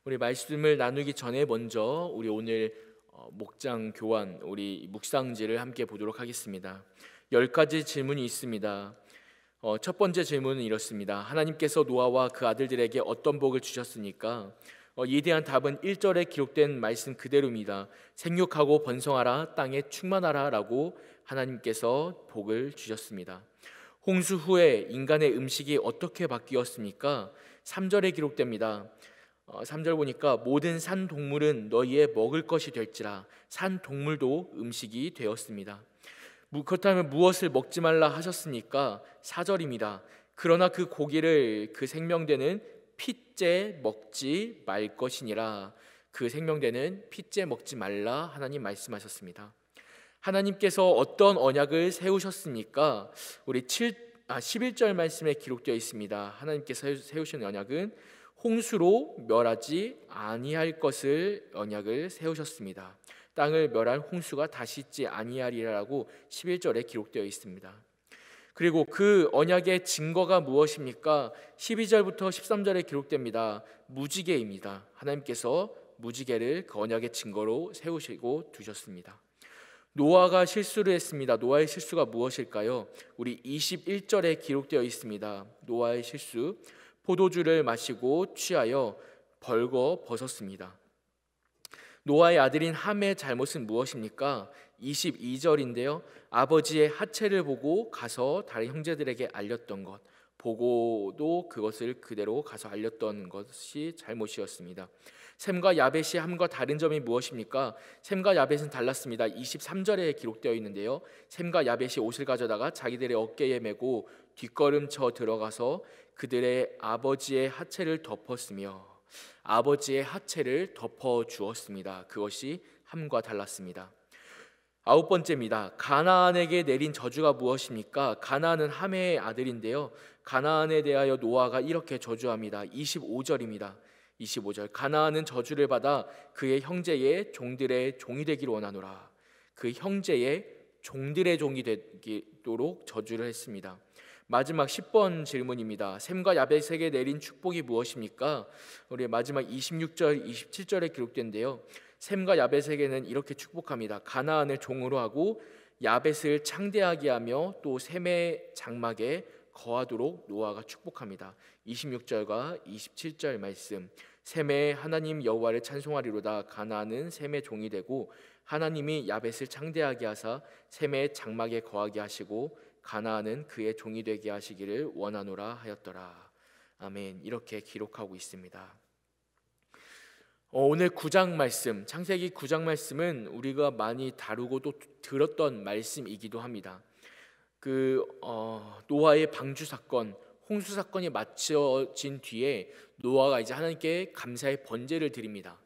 우리 말씀을 나누기 전에 먼저 우리 오늘 목장 교환, 우리 묵상지를 함께 보도록 하겠습니다. 10가지 질문이 있습니다. 첫 번째 질문은 이렇습니다. 하나님께서 노아와 그 아들들에게 어떤 복을 주셨습니까? 이에 대한 답은 1절에 기록된 말씀 그대로입니다. 생육하고 번성하라, 땅에 충만하라 라고 하나님께서 복을 주셨습니다. 홍수 후에 인간의 음식이 어떻게 바뀌었습니까? 3절에 기록됩니다. 3절 보니까 모든 산 동물은 너희의 먹을 것이 될지라. 산 동물도 음식이 되었습니다. 그렇다면 무엇을 먹지 말라 하셨습니까? 4절입니다. 그러나 그 고기를 그 생명되는 핏째 먹지 말 것이니라. 그 생명되는 핏째 먹지 말라 하나님 말씀하셨습니다. 하나님께서 어떤 언약을 세우셨습니까? 우리 11절 말씀에 기록되어 있습니다. 하나님께서 세우신 언약은 홍수로 멸하지 아니할 것을 언약을 세우셨습니다. 땅을 멸한 홍수가 다시 있지 아니하리라고 11절에 기록되어 있습니다. 그리고 그 언약의 증거가 무엇입니까? 12절부터 13절에 기록됩니다. 무지개입니다. 하나님께서 무지개를 그 언약의 증거로 세우시고 두셨습니다. 노아가 실수를 했습니다. 노아의 실수가 무엇일까요? 우리 21절에 기록되어 있습니다. 노아의 실수, 포도주를 마시고 취하여 벌거 벗었습니다. 노아의 아들인 함의 잘못은 무엇입니까? 22절인데요. 아버지의 하체를 보고 가서 다른 형제들에게 알렸던 것, 보고도 그것을 그대로 가서 알렸던 것이 잘못이었습니다. 셈과 야벳이 함과 다른 점이 무엇입니까? 셈과 야벳은 달랐습니다. 23절에 기록되어 있는데요. 셈과 야벳이 옷을 가져다가 자기들의 어깨에 메고 뒷걸음쳐 들어가서 그들의 아버지의 하체를 덮었으며 아버지의 하체를 덮어 주었습니다. 그것이 함과 달랐습니다. 9번째입니다. 가나안에게 내린 저주가 무엇입니까? 가나안은 함의 아들인데요. 가나안에 대하여 노아가 이렇게 저주합니다. 25절입니다. 25절. 가나안은 저주를 받아 그의 형제의 종들의 종이 되기를 원하노라. 그 형제의 종들의 종이 되도록 저주를 했습니다. 마지막 10번 질문입니다. 셈과 야벳에게 내린 축복이 무엇입니까? 우리 마지막 26절, 27절에 기록된데요. 셈과 야벳에게는 이렇게 축복합니다. 가나안을 종으로 하고 야벳을 창대하게 하며 또 셈의 장막에 거하도록 노아가 축복합니다. 26절과 27절 말씀. 셈의 하나님 여호와를 찬송하리로다. 가나안은 셈의 종이 되고 하나님이 야벳을 창대하게 하사 셈의 장막에 거하게 하시고 가나안은 그의 종이 되게 하시기를 원하노라 하였더라. 아멘. 이렇게 기록하고 있습니다. 오늘 9장 말씀, 창세기 9장 말씀은 우리가 많이 다루고 또 들었던 말씀이기도 합니다. 노아의 방주 사건, 홍수 사건이 마쳐진 뒤에 노아가 이제 하나님께 감사의 번제를 드립니다.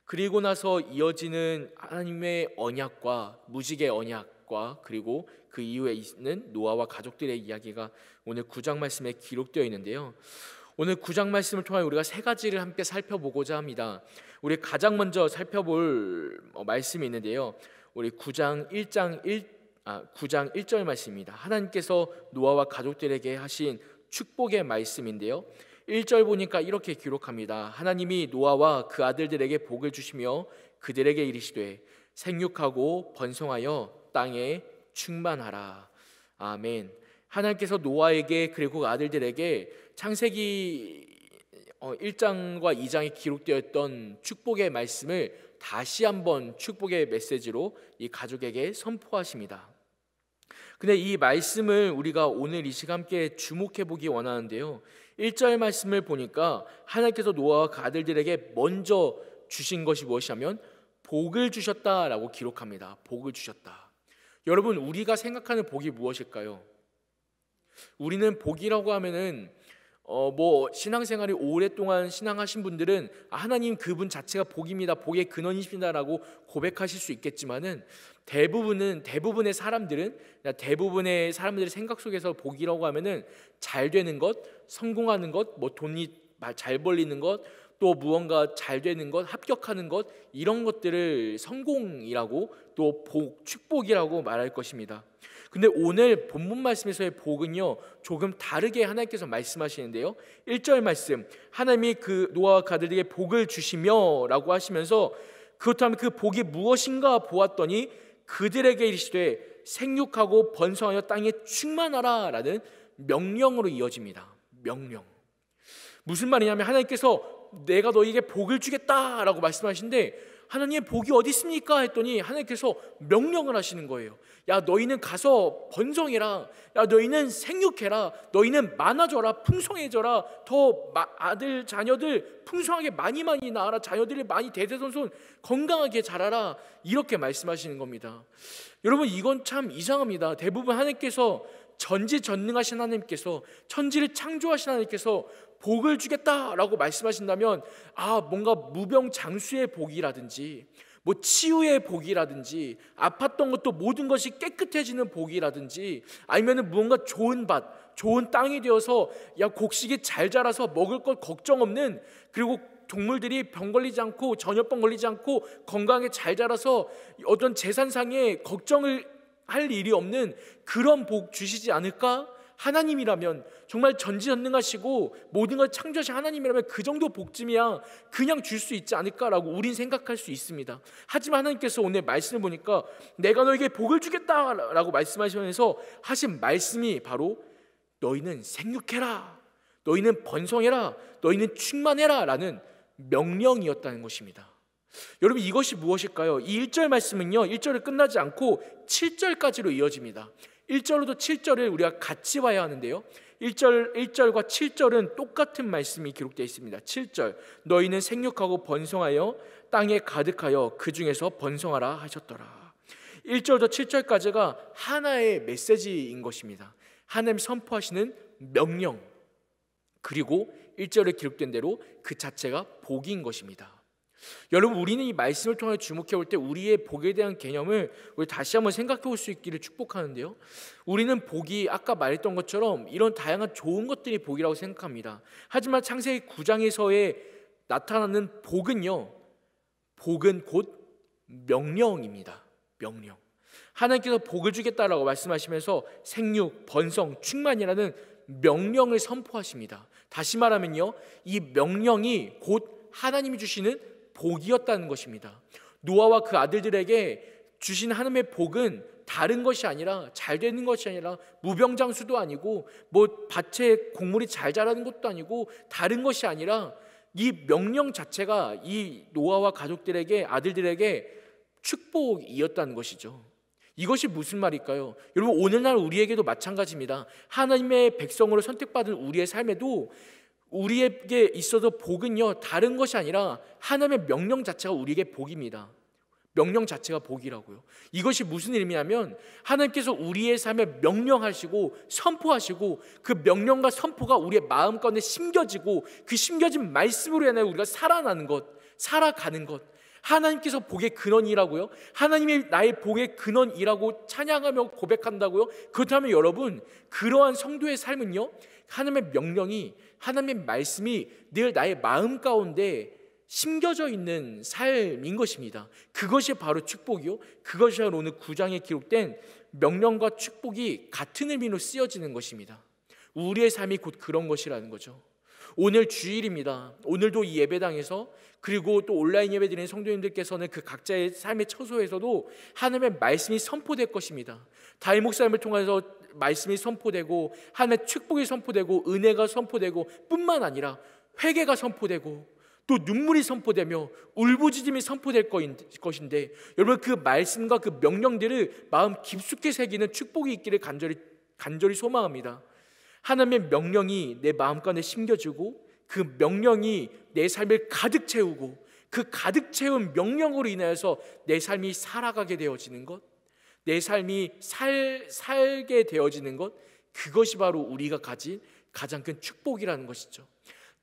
그리고 나서 이어지는 하나님의 언약과 무지개 언약과 그리고 그 이후에 있는 노아와 가족들의 이야기가 오늘 9장 말씀에 기록되어 있는데요. 오늘 9장 말씀을 통해 우리가 세 가지를 함께 살펴보고자 합니다. 우리 가장 먼저 살펴볼 말씀이 있는데요. 우리 9장 1절 말씀입니다. 하나님께서 노아와 가족들에게 하신 축복의 말씀인데요. 1절 보니까 이렇게 기록합니다. 하나님이 노아와 그 아들들에게 복을 주시며 그들에게 이르시되 생육하고 번성하여 땅에 충만하라. 아멘. 하나님께서 노아에게 그리고 그 아들들에게 창세기 1장과 2장에 기록되어 있던 축복의 말씀을 다시 한번 축복의 메시지로 이 가족에게 선포하십니다. 근데 이 말씀을 우리가 오늘 이 시간 함께 주목해 보기 원하는데요. 1절 말씀을 보니까 하나님께서 노아와 그 아들들에게 먼저 주신 것이 무엇이냐면 복을 주셨다라고 기록합니다. 복을 주셨다. 여러분, 우리가 생각하는 복이 무엇일까요? 우리는 복이라고 하면은 신앙생활이 오랫동안 신앙하신 분들은 하나님 그분 자체가 복입니다, 복의 근원이십니다라고 고백하실 수 있겠지만은 대부분의 사람들의 생각 속에서 복이라고 하면은 잘 되는 것, 성공하는 것, 돈이 잘 벌리는 것, 또 무언가 잘 되는 것, 합격하는 것, 이런 것들을 성공이라고 또 복, 축복이라고 말할 것입니다. 근데 오늘 본문 말씀에서의 복은요, 조금 다르게 하나님께서 말씀하시는데요, 1절 말씀, 하나님이 그 노아와 가들에게 복을 주시며 라고 하시면서, 그렇다면 그 복이 무엇인가 보았더니 그들에게 이르시되 생육하고 번성하여 땅에 충만하라 라는 명령으로 이어집니다. 명령. 무슨 말이냐면, 하나님께서 내가 너희에게 복을 주겠다라고 말씀하시는데, 하나님의 복이 어디 있습니까? 했더니 하나님께서 명령을 하시는 거예요. 야, 너희는 가서 번성해라. 야, 너희는 생육해라. 너희는 많아져라. 풍성해져라. 더 아들 자녀들 풍성하게 많이 낳아라. 자녀들을 많이 대대손손 건강하게 자라라. 이렇게 말씀하시는 겁니다. 여러분, 이건 참 이상합니다. 대부분 하나님께서, 전지전능하신 하나님께서, 천지를 창조하신 하나님께서 복을 주겠다라고 말씀하신다면, 뭔가 무병장수의 복이라든지, 뭐 치유의 복이라든지, 아팠던 것도 모든 것이 깨끗해지는 복이라든지, 아니면은 무언가 좋은 밭, 좋은 땅이 되어서 곡식이 잘 자라서 먹을 것 걱정 없는, 그리고 동물들이 병 걸리지 않고 전염병 걸리지 않고 건강하게 잘 자라서 어떤 재산상의 걱정을 할 일이 없는 그런 복 주시지 않을까? 하나님이라면, 정말 전지전능하시고 모든 걸 창조하신 하나님이라면 그 정도 복쯤이야 그냥 줄 수 있지 않을까라고 우린 생각할 수 있습니다. 하지만 하나님께서 오늘 말씀을 보니까 내가 너에게 복을 주겠다라고 말씀하시면서 하신 말씀이 바로 너희는 생육해라, 너희는 번성해라, 너희는 충만해라 라는 명령이었다는 것입니다. 여러분, 이것이 무엇일까요? 이 1절 말씀은요, 1절을 끝나지 않고 7절까지로 이어집니다. 1절로도 7절을 우리가 같이 봐야 하는데요, 1절과 7절은 똑같은 말씀이 기록되어 있습니다. 7절, 너희는 생육하고 번성하여 땅에 가득하여 그 중에서 번성하라 하셨더라. 1절부터 7절까지가 하나의 메시지인 것입니다. 하나님이 선포하시는 명령, 그리고 1절에 기록된 대로 그 자체가 복인 것입니다. 여러분, 우리는 이 말씀을 통해 주목해 볼 때 우리의 복에 대한 개념을 우리 다시 한번 생각해 볼 수 있기를 축복하는데요, 우리는 복이 아까 말했던 것처럼 이런 다양한 좋은 것들이 복이라고 생각합니다. 하지만 창세기 9장에서의 나타나는 복은요, 복은 곧 명령입니다. 명령. 하나님께서 복을 주겠다라고 말씀하시면서 생육, 번성, 충만이라는 명령을 선포하십니다. 다시 말하면요, 이 명령이 곧 하나님이 주시는 복이었다는 것입니다. 노아와 그 아들들에게 주신 하나님의 복은 다른 것이 아니라, 잘 되는 것이 아니라, 무병장수도 아니고, 뭐 밭에 곡물이 잘 자라는 것도 아니고, 다른 것이 아니라 이 명령 자체가 이 노아와 가족들에게, 아들들에게 축복이었다는 것이죠. 이것이 무슨 말일까요? 여러분, 오늘날 우리에게도 마찬가지입니다. 하나님의 백성으로 선택받은 우리의 삶에도 우리에게 있어서 복은요, 다른 것이 아니라 하나님의 명령 자체가 우리에게 복입니다. 명령 자체가 복이라고요. 이것이 무슨 의미냐면, 하나님께서 우리의 삶에 명령하시고 선포하시고, 그 명령과 선포가 우리의 마음 가운데 심겨지고, 그 심겨진 말씀으로 인하여 우리가 살아나는 것, 살아가는 것, 하나님께서 복의 근원이라고요? 하나님이 나의 복의 근원이라고 찬양하며 고백한다고요? 그렇다면 여러분, 그러한 성도의 삶은요, 하나님의 명령이, 하나님의 말씀이 늘 나의 마음 가운데 심겨져 있는 삶인 것입니다. 그것이 바로 축복이요, 그것이 바로 오늘 9장에 기록된 명령과 축복이 같은 의미로 쓰여지는 것입니다. 우리의 삶이 곧 그런 것이라는 거죠. 오늘 주일입니다. 오늘도 이 예배당에서, 그리고 또 온라인 예배 드리는 성도님들께서는 그 각자의 삶의 처소에서도 하나님의 말씀이 선포될 것입니다. 다윗 목사님을 통해서 말씀이 선포되고, 하나님의 축복이 선포되고, 은혜가 선포되고, 뿐만 아니라 회개가 선포되고, 또 눈물이 선포되며 울부짖음이 선포될 것인데, 여러분, 그 말씀과 그 명령들을 마음 깊숙이 새기는 축복이 있기를 간절히 소망합니다. 하나님의 명령이 내 마음 가운데 심겨지고, 그 명령이 내 삶을 가득 채우고, 그 가득 채운 명령으로 인하여서 내 삶이 살아가게 되어지는 것, 내 삶이 살게 되어지는 것, 그것이 바로 우리가 가진 가장 큰 축복이라는 것이죠.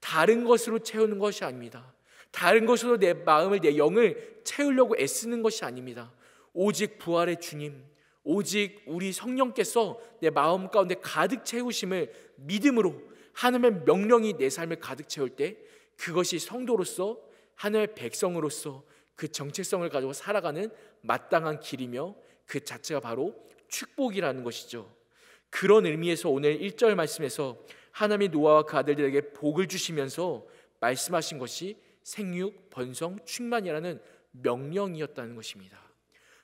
다른 것으로 채우는 것이 아닙니다. 다른 것으로 내 마음을, 내 영을 채우려고 애쓰는 것이 아닙니다. 오직 부활의 주님, 오직 우리 성령께서 내 마음 가운데 가득 채우심을 믿음으로, 하나님의 명령이 내 삶을 가득 채울 때 그것이 성도로서 하나님의 백성으로서 그 정체성을 가지고 살아가는 마땅한 길이며 그 자체가 바로 축복이라는 것이죠. 그런 의미에서 오늘 1절 말씀에서 하나님이 노아와 그 아들들에게 복을 주시면서 말씀하신 것이 생육, 번성, 충만이라는 명령이었다는 것입니다.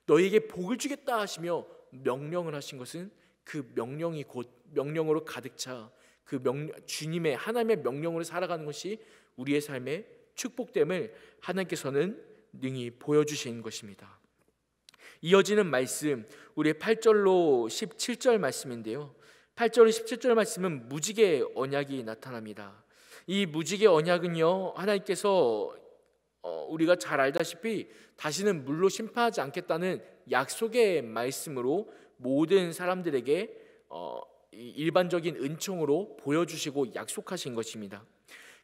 너희에게 복을 주겠다 하시며 명령을 하신 것은 그 명령이 곧 명령으로 가득 차 그 주님의 하나님의 명령으로 살아가는 것이 우리의 삶의 축복됨을 하나님께서는 능히 보여주신 것입니다. 이어지는 말씀, 우리의 8절로 17절 말씀인데요, 8절로 17절 말씀은 무지개 언약이 나타납니다. 이 무지개 언약은요, 하나님께서 우리가 잘 알다시피 다시는 물로 심판하지 않겠다는 약속의 말씀으로 모든 사람들에게 일반적인 은총으로 보여주시고 약속하신 것입니다.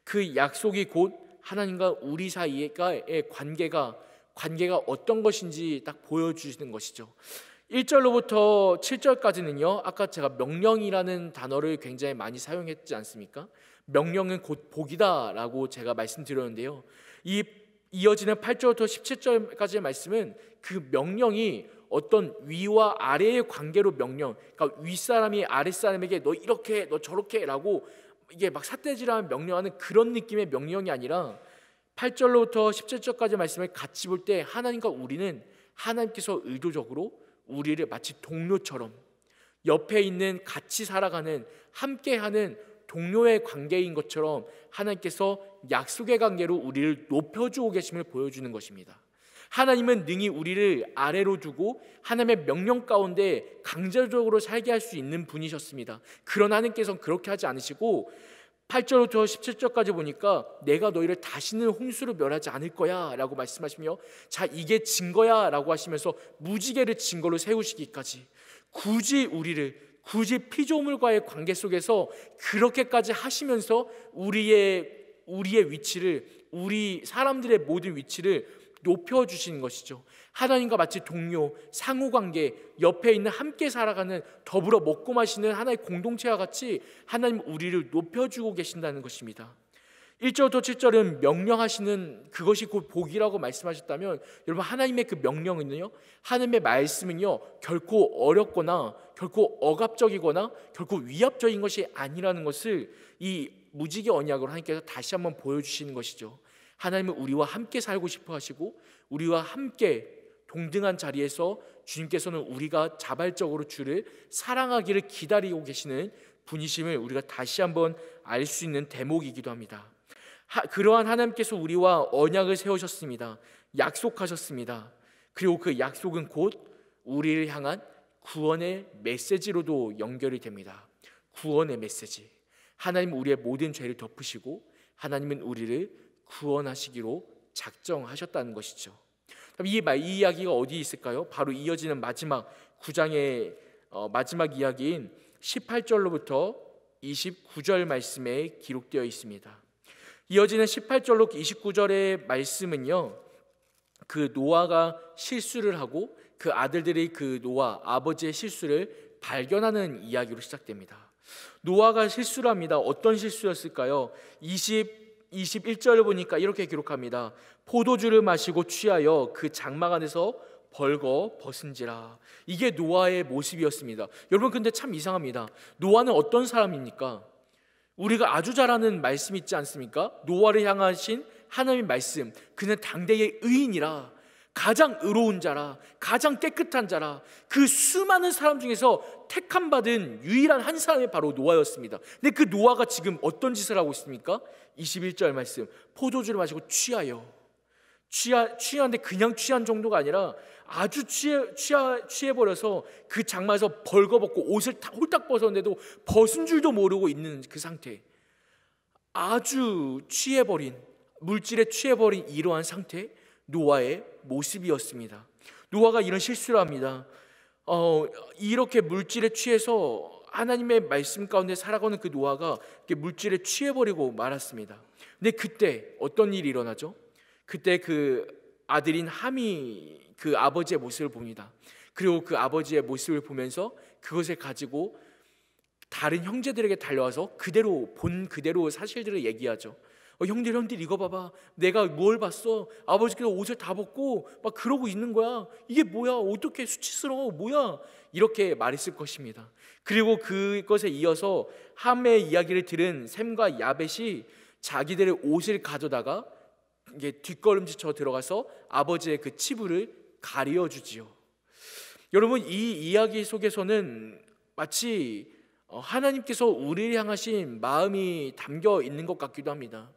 그 약속이 곧 하나님과 우리 사이의 관계가 어떤 것인지 딱 보여주시는 것이죠. 1절로부터 7절까지는요, 아까 제가 명령이라는 단어를 굉장히 많이 사용했지 않습니까? 명령은 곧 복이다 라고 제가 말씀드렸는데요, 이 이어지는 8절부터 17절까지의 말씀은 그 명령이 어떤 위와 아래의 관계로 그러니까 윗사람이 아랫사람에게 너 이렇게 너 저렇게 라고 이게 막 삿대질하는 명령하는 그런 느낌의 명령이 아니라 8절로부터 17절까지 말씀을 같이 볼 때 하나님과 우리는 하나님께서 의도적으로 우리를 마치 동료처럼 옆에 있는 같이 살아가는 함께하는 동료의 관계인 것처럼 하나님께서 약속의 관계로 우리를 높여주고 계심을 보여주는 것입니다. 하나님은 능히 우리를 아래로 두고 하나님의 명령 가운데 강제적으로 살게 할 수 있는 분이셨습니다. 그러나 하나님께서는 그렇게 하지 않으시고 8절부터 17절까지 보니까 내가 너희를 다시는 홍수로 멸하지 않을 거야 라고 말씀하시며, 자 이게 증거야 라고 하시면서 무지개를 증거로 세우시기까지 굳이 피조물과의 관계 속에서 그렇게까지 하시면서 우리의 위치를, 우리 사람들의 모든 위치를 높여주시는 것이죠. 하나님과 마치 동료, 상호관계, 옆에 있는 함께 살아가는 더불어 먹고 마시는 하나의 공동체와 같이 하나님 우리를 높여주고 계신다는 것입니다. 1절부터 7절은 명령하시는 그것이 곧 복이라고 말씀하셨다면, 여러분 하나님의 그 명령은요, 하나님의 말씀은요 결코 어렵거나 결코 억압적이거나 결코 위압적인 것이 아니라는 것을 이 무지개 언약으로 하나님께서 다시 한번 보여주시는 것이죠. 하나님은 우리와 함께 살고 싶어 하시고 우리와 함께 동등한 자리에서 주님께서는 우리가 자발적으로 주를 사랑하기를 기다리고 계시는 분이심을 우리가 다시 한번 알 수 있는 대목이기도 합니다. 그러한 하나님께서 우리와 언약을 세우셨습니다. 약속하셨습니다. 그리고 그 약속은 곧 우리를 향한 구원의 메시지로도 연결이 됩니다. 구원의 메시지. 하나님은 우리의 모든 죄를 덮으시고 하나님은 우리를 구원하시기로 작정하셨다는 것이죠. 이 이야기가 어디 있을까요? 바로 이어지는 마지막 9장의 마지막 이야기인 18절로부터 29절 말씀에 기록되어 있습니다. 이어지는 18절로 29절의 말씀은요, 그 노아가 실수를 하고 그 아들들이 그 노아 아버지의 실수를 발견하는 이야기로 시작됩니다. 노아가 실수를 합니다. 어떤 실수였을까요? 21절을 보니까 이렇게 기록합니다. 포도주를 마시고 취하여 그 장막 안에서 벌거 벗은지라. 이게 노아의 모습이었습니다. 여러분 근데 참 이상합니다. 노아는 어떤 사람입니까? 우리가 아주 잘 아는 말씀 있지 않습니까? 노아를 향하신 하나님의 말씀, 그는 당대의 의인이라, 가장 의로운 자라, 가장 깨끗한 자라, 그 수많은 사람 중에서 택함 받은 유일한 한 사람이 바로 노아였습니다. 근데 그 노아가 지금 어떤 짓을 하고 있습니까? 21절 말씀, 포도주를 마시고 취하는데 그냥 취한 정도가 아니라 아주 취해버려서 그 장마에서 벌거벗고 옷을 홀딱 벗었는데도 벗은 줄도 모르고 있는 그 상태, 아주 물질에 취해버린 이러한 상태, 노아의 모습이었습니다. 노아가 이런 실수를 합니다. 이렇게 물질에 취해서 하나님의 말씀 가운데 살아가는 그 노아가 물질에 취해버리고 말았습니다. 근데 그때 어떤 일이 일어나죠? 그때 그 아들인 함이 그 아버지의 모습을 봅니다. 그리고 그 아버지의 모습을 보면서 그것을 가지고 다른 형제들에게 달려와서 본 그대로 사실들을 얘기하죠. 형들 이거 봐봐, 내가 뭘 봤어? 아버지께서 옷을 다 벗고 막 그러고 있는 거야. 이게 뭐야? 어떻게 수치스러워? 뭐야? 이렇게 말했을 것입니다. 그리고 그것에 이어서 함의 이야기를 들은 셈과 야벳이 자기들의 옷을 가져다가 이게 뒷걸음질 쳐 들어가서 아버지의 그 치부를 가리어 주지요. 여러분, 이 이야기 속에서는 마치 하나님께서 우리를 향하신 마음이 담겨 있는 것 같기도 합니다.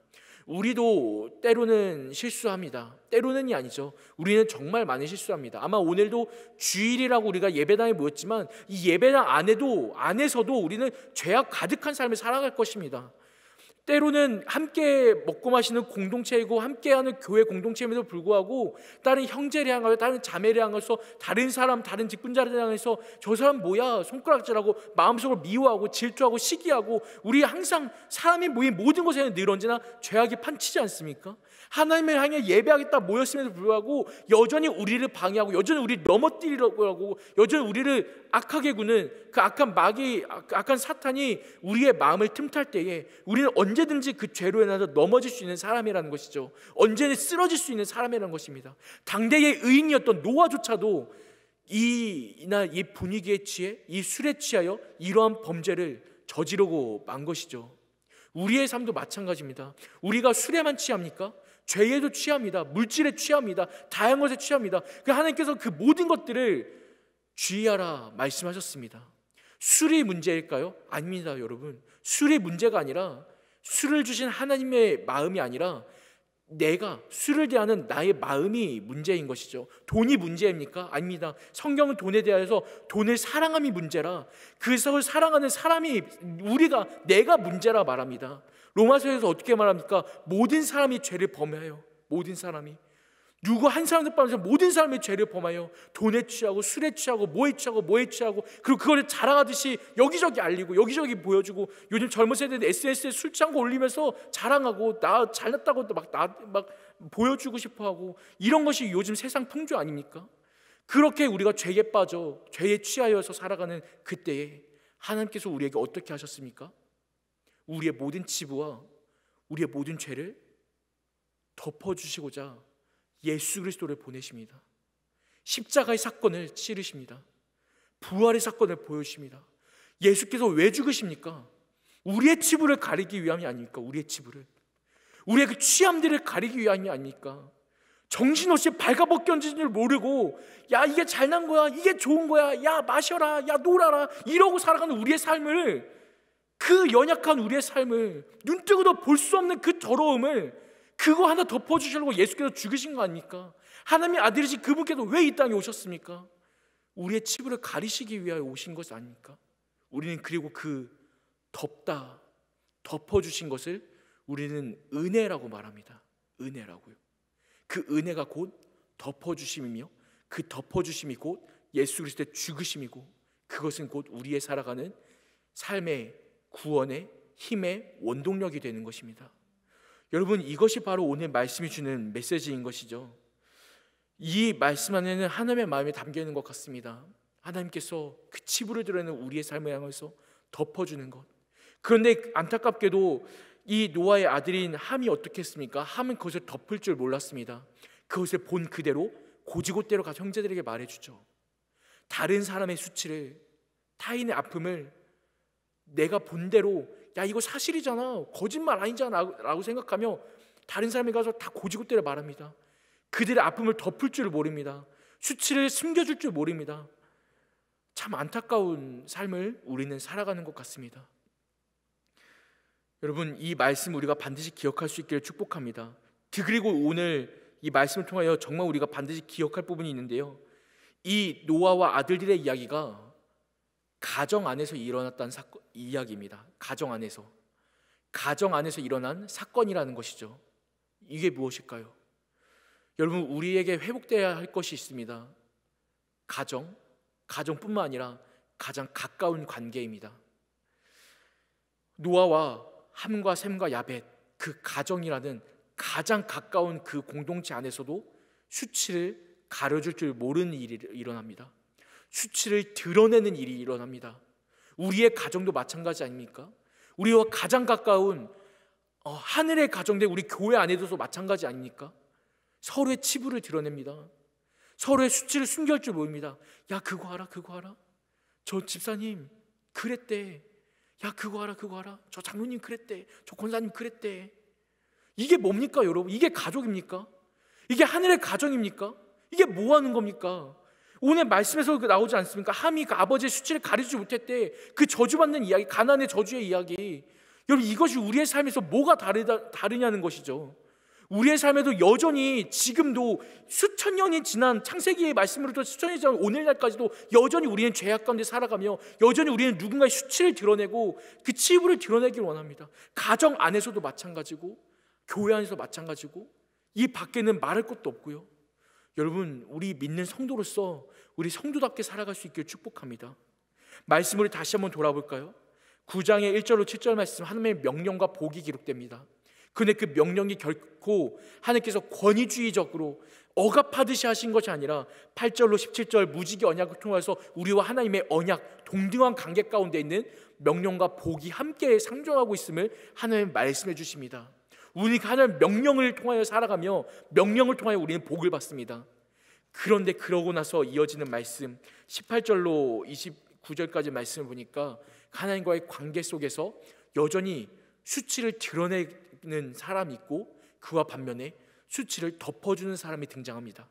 우리도 때로는 실수합니다. 때로는이 아니죠. 우리는 정말 많이 실수합니다. 아마 오늘도 주일이라고 우리가 예배당에 모였지만 이 예배당 안에서도 우리는 죄악 가득한 삶을 살아갈 것입니다. 때로는 함께 먹고 마시는 공동체이고 함께하는 교회 공동체임에도 불구하고 다른 형제를 향하여, 다른 자매를 향해서, 다른 사람, 다른 직분자를 향해서 저 사람 뭐야 손가락질하고 마음속으로 미워하고 질투하고 시기하고, 우리 항상 사람이 모인 모든 곳에는 늘 언제나 죄악이 판치지 않습니까? 하나님을 향해 예배하겠다 모였음에도 불구하고 여전히 우리를 방해하고 여전히 우리를 넘어뜨리려고 하고 여전히 우리를 악하게 구는 그 악한 마귀, 악한 사탄이 우리의 마음을 틈탈 때에 우리는 언제든지 그 죄로 인해서 넘어질 수 있는 사람이라는 것이죠. 언제나 쓰러질 수 있는 사람이라는 것입니다. 당대의 의인이었던 노아조차도 이 분위기에 취해, 이 술에 취하여 이러한 범죄를 저지르고 만 것이죠. 우리의 삶도 마찬가지입니다. 우리가 술에만 취합니까? 죄에도 취합니다. 물질에 취합니다. 다양한 것에 취합니다. 하나님께서 그 모든 것들을 주의하라 말씀하셨습니다. 술이 문제일까요? 아닙니다, 여러분. 술이 문제가 아니라, 술을 주신 하나님의 마음이 아니라 내가 술을 대하는 나의 마음이 문제인 것이죠. 돈이 문제입니까? 아닙니다. 성경은 돈에 대해서 돈을 사랑함이 문제라, 그것을 사랑하는 사람이 내가 문제라 말합니다. 로마서에서 어떻게 말합니까? 모든 사람이 죄를 범해요. 모든 사람이, 누구 한 사람도 빠져서 모든 사람이 죄를 범하여 돈에 취하고 술에 취하고 뭐에 취하고 그리고 그걸 자랑하듯이 여기저기 알리고 여기저기 보여주고, 요즘 젊은 세대들 SNS에 술 취한 거 올리면서 자랑하고 나 잘났다고 막 보여주고 싶어하고, 이런 것이 요즘 세상 풍조 아닙니까? 그렇게 우리가 죄에 빠져 죄에 취하여서 살아가는 그때에 하나님께서 우리에게 어떻게 하셨습니까? 우리의 모든 치부와 우리의 모든 죄를 덮어주시고자 예수 그리스도를 보내십니다. 십자가의 사건을 치르십니다. 부활의 사건을 보여주십니다. 예수께서 왜 죽으십니까? 우리의 치부를 가리기 위함이 아닙니까? 우리의 치부를, 우리의 그 취함들을 가리기 위함이 아닙니까? 정신없이 발가벗겨진 줄 모르고 야 이게 잘난 거야, 이게 좋은 거야, 야 마셔라, 야 놀아라, 이러고 살아가는 우리의 삶을, 그 연약한 우리의 삶을, 눈뜨고도 볼 수 없는 그 더러움을, 그거 하나 덮어주시려고 예수께서 죽으신 거 아닙니까? 하나님의 아들이신 그분께서 왜 이 땅에 오셨습니까? 우리의 치부를 가리시기 위하여 오신 것 아닙니까? 우리는 그리고 그 덮어주신 것을 우리는 은혜라고 말합니다. 은혜라고요. 그 은혜가 곧 덮어주심이며, 그 덮어주심이 곧 예수 그리스도의 죽으심이고, 그것은 곧 우리의 살아가는 삶의 구원의 힘의 원동력이 되는 것입니다. 여러분, 이것이 바로 오늘 말씀이 주는 메시지인 것이죠. 이 말씀 안에는 하나님의 마음이 담겨 있는 것 같습니다. 하나님께서 그 치부를 드러내는 우리의 삶을 향해서 덮어주는 것. 그런데 안타깝게도 이 노아의 아들인 함이 어떻게 했습니까? 함은 그것을 덮을 줄 몰랐습니다. 그것을 본 그대로 고지고대로 가서 형제들에게 말해주죠. 다른 사람의 수치를, 타인의 아픔을 내가 본 대로, 야 이거 사실이잖아, 거짓말 아니잖아 라고 생각하며 다른 사람이 가서 다 고지고대로 말합니다. 그들의 아픔을 덮을 줄 모릅니다. 수치를 숨겨줄 줄 모릅니다. 참 안타까운 삶을 우리는 살아가는 것 같습니다. 여러분, 이 말씀 우리가 반드시 기억할 수 있기를 축복합니다. 그리고 오늘 이 말씀을 통하여 정말 우리가 반드시 기억할 부분이 있는데요, 이 노아와 아들들의 이야기가 가정 안에서 일어났다는 이야기입니다. 가정 안에서 일어난 사건이라는 것이죠. 이게 무엇일까요? 여러분, 우리에게 회복되어야 할 것이 있습니다. 가정뿐만 아니라 가장 가까운 관계입니다. 노아와 함과 셈과 야벳, 그 가정이라는 가장 가까운 그 공동체 안에서도 수치를 가려줄 줄 모르는 일이 일어납니다. 수치를 드러내는 일이 일어납니다. 우리의 가정도 마찬가지 아닙니까? 우리와 가장 가까운 하늘의 가정들, 우리 교회 안에도 마찬가지 아닙니까? 서로의 치부를 드러냅니다. 서로의 수치를 숨길 줄 모릅니다. 야, 그거 알아? 그거 알아? 저 집사님 그랬대. 야, 그거 알아? 그거 알아? 저 장로님 그랬대. 저 권사님 그랬대. 이게 뭡니까, 여러분? 이게 가족입니까? 이게 하늘의 가정입니까? 이게 뭐 하는 겁니까? 오늘 말씀에서 나오지 않습니까? 함이 그 아버지의 수치를 가리지 못했대. 그 저주받는 이야기, 가나안의 저주의 이야기. 여러분, 이것이 우리의 삶에서 뭐가 다르냐는 것이죠. 우리의 삶에도 여전히 지금도 수천 년이 지난 창세기의 말씀으로부터 수천 년이 지난 오늘날까지도 여전히 우리는 죄악 가운데 살아가며 여전히 우리는 누군가의 수치를 드러내고 그 치부를 드러내길 원합니다. 가정 안에서도 마찬가지고 교회 안에서 마찬가지고 이 밖에는 말할 것도 없고요. 여러분, 우리 믿는 성도로서 우리 성도답게 살아갈 수 있기를 축복합니다. 말씀으로 다시 한번 돌아볼까요? 9장의 1절로 7절 말씀, 하나님의 명령과 복이 기록됩니다. 그런데 그 명령이 결코 하나님께서 권위주의적으로 억압하듯이 하신 것이 아니라 8절로 17절 무지개 언약을 통해서 우리와 하나님의 언약, 동등한 관계 가운데 있는 명령과 복이 함께 상존하고 있음을 하나님 말씀해 주십니다. 우리가 하나님의 명령을 통하여 살아가며 명령을 통하여 우리는 복을 받습니다. 그런데 그러고 나서 이어지는 말씀 18절로 29절까지 말씀을 보니까 하나님과의 관계 속에서 여전히 수치를 드러내는 사람이 있고 그와 반면에 수치를 덮어주는 사람이 등장합니다.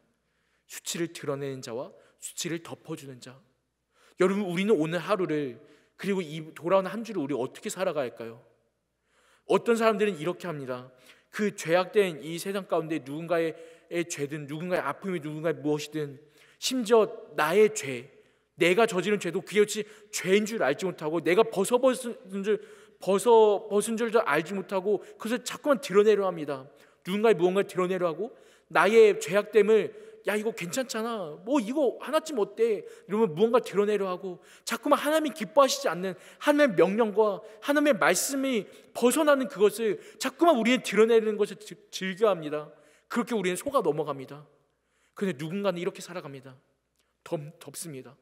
수치를 드러내는 자와 수치를 덮어주는 자. 여러분, 우리는 오늘 하루를 그리고 이 돌아온 한 주를 우리 어떻게 살아가야 할까요? 어떤 사람들은 이렇게 합니다. 그 죄악된 이 세상 가운데 누군가의 죄든 누군가의 아픔이 누군가의 무엇이든 심지어 나의 죄, 내가 저지른 죄도 그게 어찌 죄인 줄 알지 못하고 내가 벗은 줄도 알지 못하고 그것을 자꾸만 드러내려 합니다. 누군가의 무언가를 드러내려 하고 나의 죄악됨을 야, 이거 괜찮잖아, 뭐 이거 하나쯤 어때, 이러면 무언가 드러내려 하고 자꾸만 하나님이 기뻐하시지 않는 하나님의 명령과 하나님의 말씀이 벗어나는 그것을 자꾸만 우리는 드러내는 것을 즐겨합니다. 그렇게 우리는 속아 넘어갑니다. 그런데 누군가는 이렇게 살아갑니다. 덥습니다.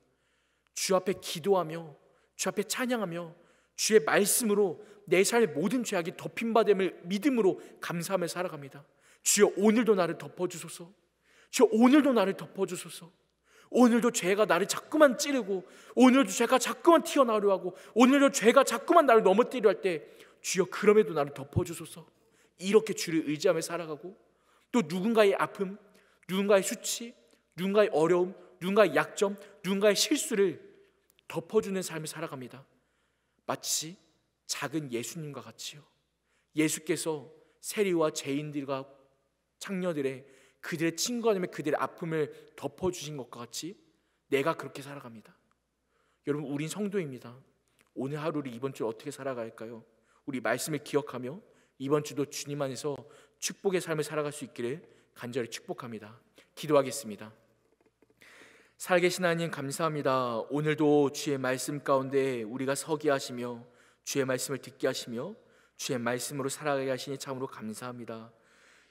주 앞에 기도하며 주 앞에 찬양하며 주의 말씀으로 내 삶의 모든 죄악이 덮임받음을 믿음으로 감사하며 살아갑니다. 주여, 오늘도 나를 덮어주소서. 주여, 오늘도 나를 덮어주소서. 오늘도 죄가 나를 자꾸만 찌르고 오늘도 죄가 자꾸만 튀어나오려 하고 오늘도 죄가 자꾸만 나를 넘어뜨리려 할 때 주여, 그럼에도 나를 덮어주소서. 이렇게 주를 의지하며 살아가고 또 누군가의 아픔, 누군가의 수치, 누군가의 어려움, 누군가의 약점, 누군가의 실수를 덮어주는 삶을 살아갑니다. 마치 작은 예수님과 같이요. 예수께서 세리와 죄인들과 창녀들의 그들의 친구가 되면 그들의 아픔을 덮어주신 것과 같이 내가 그렇게 살아갑니다. 여러분, 우린 성도입니다. 오늘 하루를 이번 주 어떻게 살아갈까요? 우리 말씀을 기억하며 이번 주도 주님 안에서 축복의 삶을 살아갈 수 있기를 간절히 축복합니다. 기도하겠습니다. 살아계신 하나님, 감사합니다. 오늘도 주의 말씀 가운데 우리가 서게 하시며 주의 말씀을 듣게 하시며 주의 말씀으로 살아가게 하시니 참으로 감사합니다.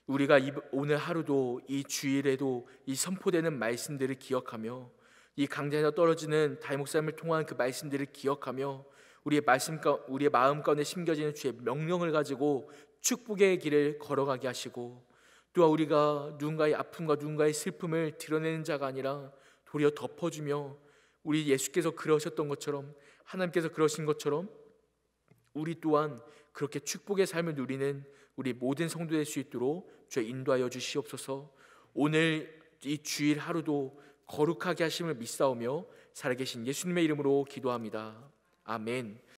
우리가 오늘 하루도 이 주일에도 이 선포되는 말씀들을 기억하며 이 강단에서 떨어지는 다임 목사님을 통한 그 말씀들을 기억하며 우리의 마음 가운데 심겨지는 주의 명령을 가지고 축복의 길을 걸어가게 하시고, 또한 우리가 누군가의 아픔과 누군가의 슬픔을 드러내는 자가 아니라 도리어 덮어주며 우리 예수께서 그러셨던 것처럼, 하나님께서 그러신 것처럼 우리 또한 그렇게 축복의 삶을 누리는 우리 모든 성도 될 수 있도록 주여 인도하여 주시옵소서. 오늘 이 주일 하루도 거룩하게 하심을 믿사오며 살아계신 예수님의 이름으로 기도합니다. 아멘.